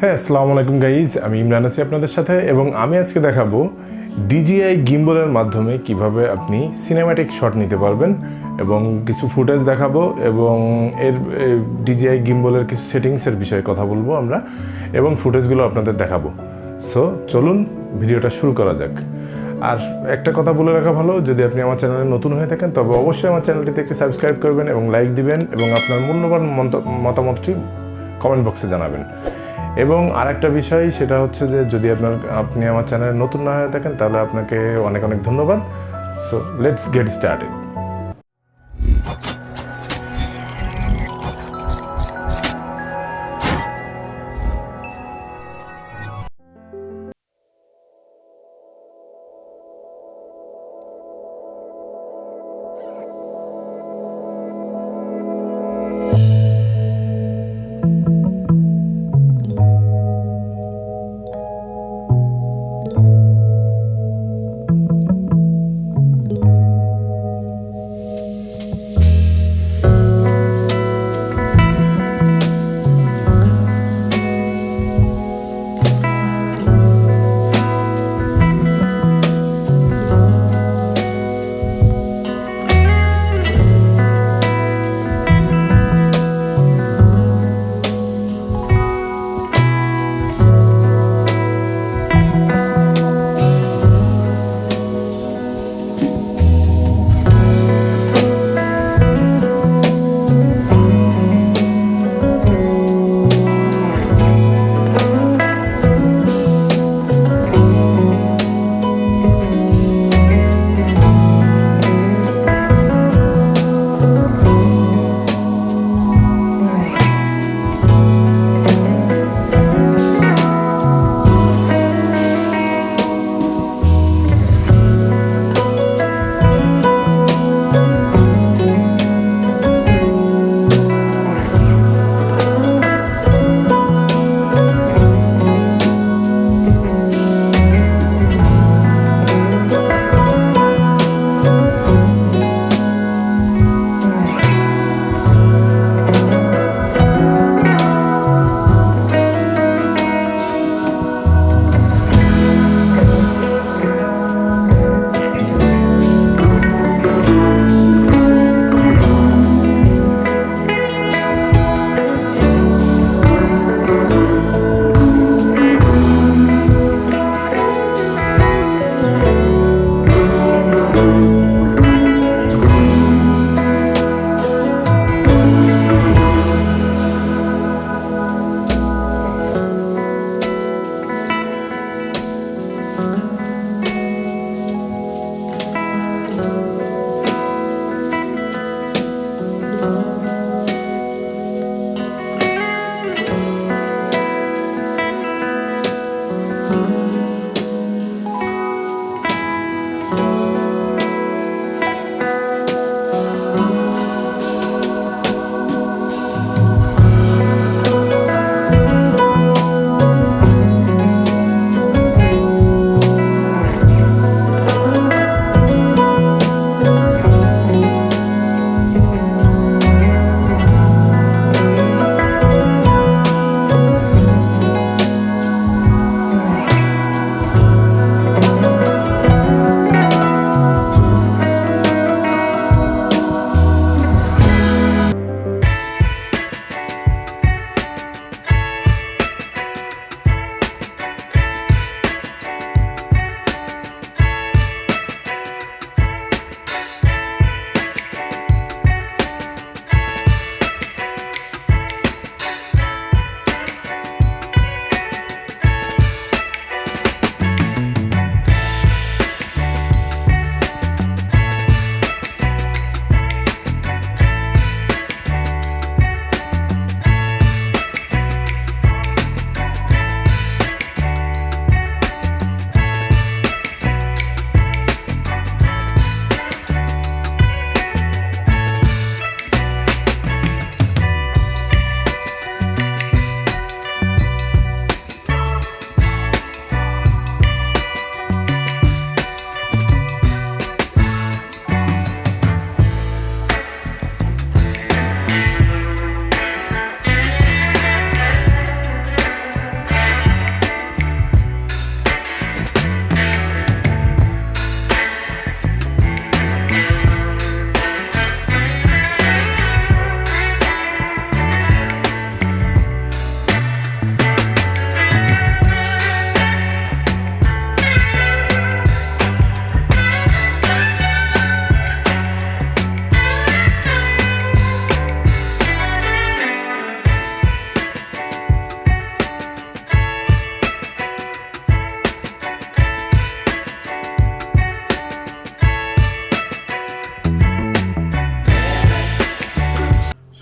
হ্যাঁ, আসসালামু আলাইকুম গাইজ, আমি ইমরান আছি আপনাদের সাথে এবং আমি আজকে দেখাবো DJI গিম্বলের মাধ্যমে কিভাবে আপনি সিনেম্যাটিক শট নিতে পারবেন এবং কিছু ফুটেজ দেখাবো এবং এর DJI গিম্বলের কিছু সেটিংসের বিষয়ে কথা বলবো আমরা এবং ফুটেজগুলো আপনাদের দেখাবো। সো চলুন ভিডিওটা শুরু করা যাক। আর একটা কথা বলে রাখা ভালো, যদি আপনি আমার চ্যানেলে নতুন হয়ে থাকেন তবে অবশ্যই আমার চ্যানেলটিতে একটি সাবস্ক্রাইব করবেন এবং লাইক দিবেন এবং আপনার মূল্যবান মতামতটি কমেন্ট বক্সে জানাবেন। এবং আরেকটা বিষয় সেটা হচ্ছে যে যদি আপনি আমার চ্যানেলে নতুন না হয়ে থাকেন তাহলে আপনাকে অনেক অনেক ধন্যবাদ। So let's get started.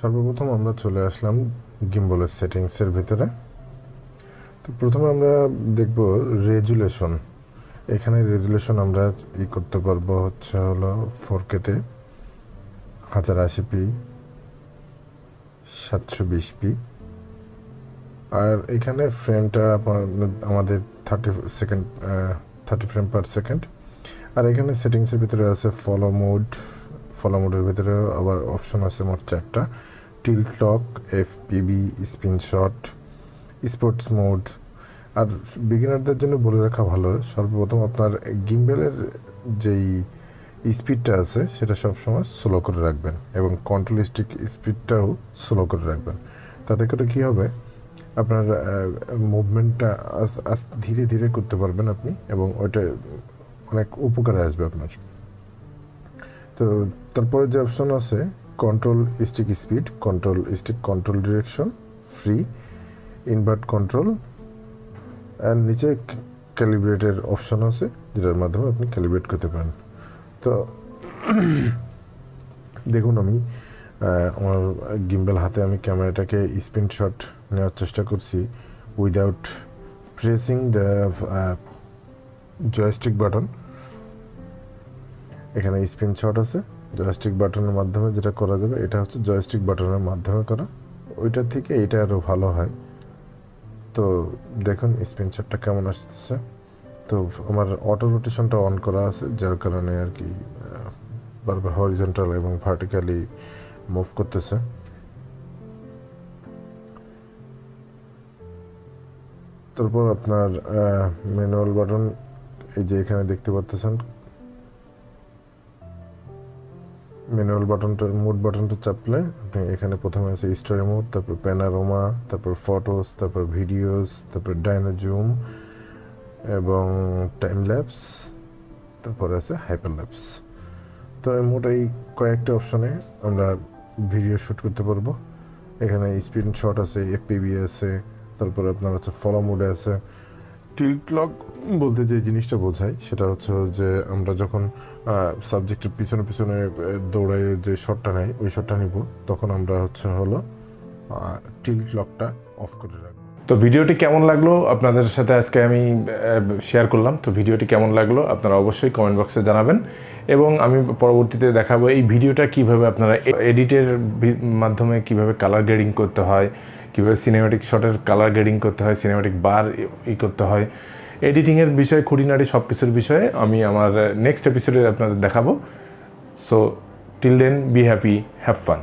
সর্বপ্রথম আমরা চলে আসলাম গিম্বলের সেটিংসের ভিতরে। তো প্রথমে আমরা দেখব রেজুলেশন। এখানে রেজুলেশন আমরা করতে পারবো হলো 4K-তে 1080p 720p, আর এখানে ফ্রেমটা আমাদের 30 ফ্রেম পার সেকেন্ড। আর এখানে সেটিংসের ভিতরে আছে ফলো মোডের ভিতরে আবার অপশন আছে মোট 4টা: tilt lock, FPB, spin shot, sports mode. আর বিগিনারদের জন্য বলে রাখা ভালো, সর্বপ্রথম আপনার গিম্বেলের যেই স্পিডটা আছে সেটা সবসময় স্লো করে রাখবেন এবং কন্ট্রোল স্টিক স্পিডটাও স্লো করে রাখবেন। তাতে করে কী হবে, আপনার মুভমেন্টটা ধীরে ধীরে করতে পারবেন আপনি, এবং ওইটা অনেক উপকারে আসবে আপনার। তো তারপরে যে অপশন আছে control stick speed, control direction, free, invert control, আর নিচে ক্যালিব্রেটের অপশন আছে যেটার মাধ্যমে আপনি ক্যালিব্রেট করতে পারেন। তো দেখুন আমি আমার গিম্বেল হাতে আমি ক্যামেরাটাকে স্ক্রিনশট নেওয়ার চেষ্টা করছি without pressing the joystick button. এখানে স্ক্রিনশট আছে, জয়স্টিক বাটনের মাধ্যমে যেটা করা যাবে এটা হচ্ছে জয়স্টিক বাটনের মাধ্যমে করা, ওইটার থেকে এটা আরও ভালো হয়। তো দেখুন স্ক্রিনশটটা কেমন আসতেছে। তো আমার অটো রোটেশনটা অন করা আছে, যার কারণে আর কি বারবার হরিজন্টাল এবং ভার্টিক্যালি মুভ করতেছে। তারপর আপনার ম্যানুয়াল বাটন, এই যে এখানে দেখতে পাচ্ছেন ম্যানুয়াল মোড বাটনটা চাপলে আপনি এখানে প্রথমে আছে স্টোরি মোড, তারপর প্যানোরামা, তারপর ফটোস, তারপর ভিডিওস, তারপর ডাইনো জুম এবং টাইম ল্যাপস, তারপর আছে হাইপার ল্যাপস। তো মোট এই কয়েকটা অপশনে আমরা ভিডিও শ্যুট করতে পারবো। এখানে স্ক্রিনশট আছে, এফপিবি আছে, তারপরে আপনার হচ্ছে ফলো মোডে আছে। টিল্ট লক বলতে যে জিনিসটা বোঝায় সেটা হচ্ছে যে আমরা যখন সাবজেক্টের পিছনে পিছনে দৌড়ায় যে শটটা নেয় ওই শটটা নিব, তখন আমরা হলো টিল্ট লকটা অফ করে রাখবো। তো ভিডিওটি কেমন লাগলো আপনাদের সাথে আজকে আমি শেয়ার করলাম। তো ভিডিওটি কেমন লাগলো আপনারা অবশ্যই কমেন্ট বক্সে জানাবেন, এবং আমি পরবর্তীতে দেখাবো এই ভিডিওটা কিভাবে আপনারা এডিটের মাধ্যমে কিভাবে কালার গ্রেডিং করতে হয়, কীভাবে সিনেম্যাটিক শটের কালার গ্রেডিং করতে হয়, সিনেম্যাটিক বার করতে হয়, এডিটিংয়ের বিষয়ে খুঁটিনাটি সব কিছুর বিষয়ে আমি আমার নেক্সট এপিসোডে আপনাদের দেখাবো। So till then be happy, have fun.